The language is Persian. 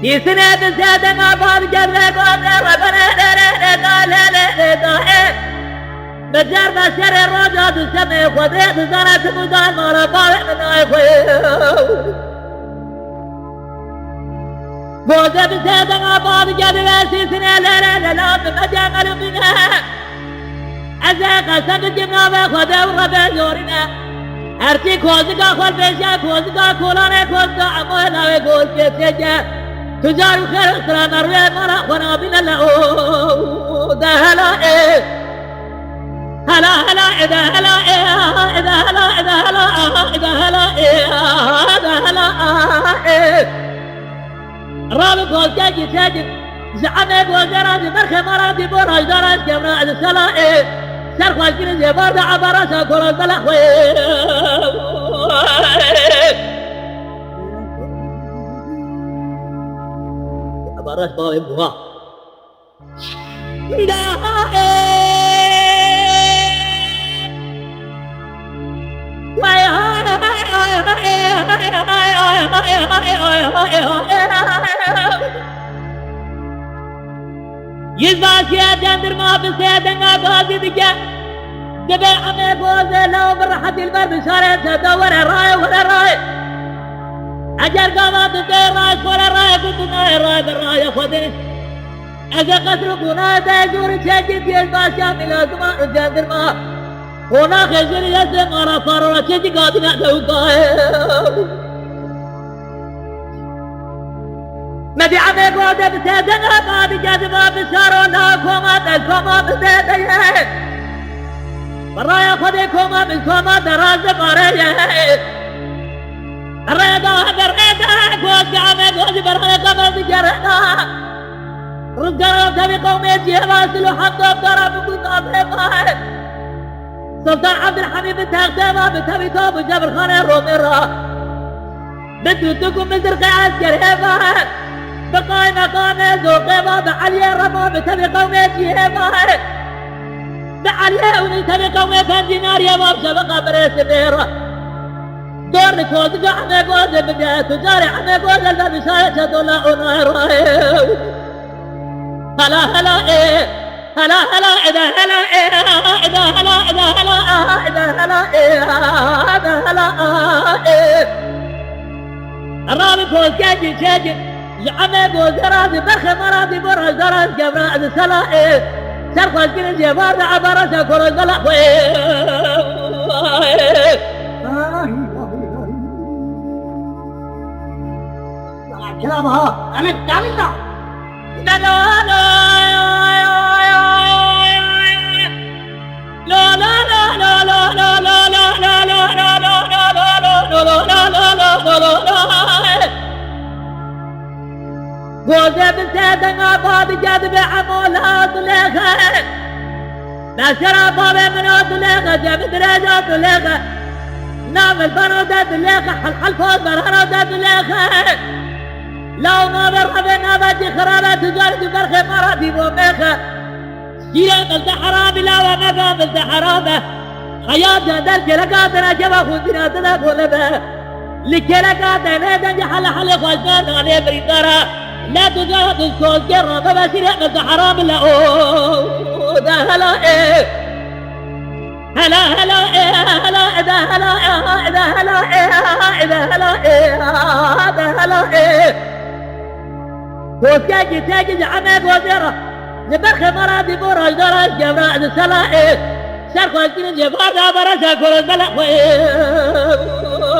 في سنة بزيادة ما بعد جبلك ربنا بجار بشر الرجاء تسمي خذيت زنة مدان ما رفع من عيخوي بوزة بزيادة ما بعد جبلك في سنة لا بمجامل منها أزاق سبت جمنا بخذ وربا جورنا أرتي كوزك أخوال بيشا كوزك كولانا كوزك عمونا ويقول كيسيجا تجار خير اخترام الرئي مرح ونابين الله ده هلا هلا هلا إذا هلا إذا هلا إذا هلا إذا هلا إذا هلا رابط كوزك جيساجي زعمي بوزيراتي برخي مراتي بوراج دارات كمراج السلائي سر خواجين زيبار دا عبارة كل البلخوي عبارة باوي بوا يزباس يا جندر ما بسيدنا غازي دجا جبه عمي بوزي لو برحة البرد شارع تدور الراي ولا الراي أجر قامات الراي ولا الراي كنتنا الراي بالراي خذي أجر قصر كنا تجور تشجد يزباس يا ملازم جندر ما هنا خزر يسم ورا فارورا تشجي قادنا دوقاي مدي عمي بوزي بسيدنا بعد جذبا بشارونا كوما بسيدنا برايا خدي كوما بالكوما دراز باريا الريدا كوز عمي بوزي برايا قبل بجرنا رزقنا بتبي قومي جيبا سلو حمد بطرا بكوزا سلطان عبد الحميد تاغتما بتبي توب جبر خاني روميرا بتوتكم مزرقي عسكر هيبا بقاي مقامي زوقي ما بعلي رما بتبي قومي جيبا بعلي ونتبي قومي فاندينار يا ما بسبقا بريس بيرا دور لكوز عمي بوز بداية تجاري عمي بوز الباب شاية دولا ونايرا هلا هلا ايه هلا هلا إذا هلا ايه إذا هلا إذا هلا إذا هلا ايه إذا هلا ايه الرابي كوز كاجي كاجي عمي بوز راضي برخي مرادي برج درج جبراء السلا ايه سرقا الجنس يبارد عبارة كل الزلق كلامها أنا تعملنا لا لا لا لا لا لا لا لا لا لا لا لا لا لا بوزة بسيدنا بابي جذب عمولها طليقة نشرى بابي منو طليقة جاب درجة طليقة نام البرودة طليقة حل فوق برهرودة طليقة لو ما برغب نبجي خرابة تجارة برخي مراتي بوميخة شيرا قلت حرامي لا ومقام قلت حرامة حياة جدل كلقاتنا جبا خذنا تدك ولبه لكلقاتنا نيدن حل خوشمان عليه بريطارة لا تجاهد الكوز جرى فبشر يعمل حرام لا ده هلا ايه هلا هلا ايه هلا اذا هلا اذا هلا ايه اذا هلا ايه هذا هلا ايه كوز كاجي تاجي عمي بوزيرة نبرخ مرادي بوراج دراج جبراء السلا ايه شرق الجنين جبار برشا كل البلق ايه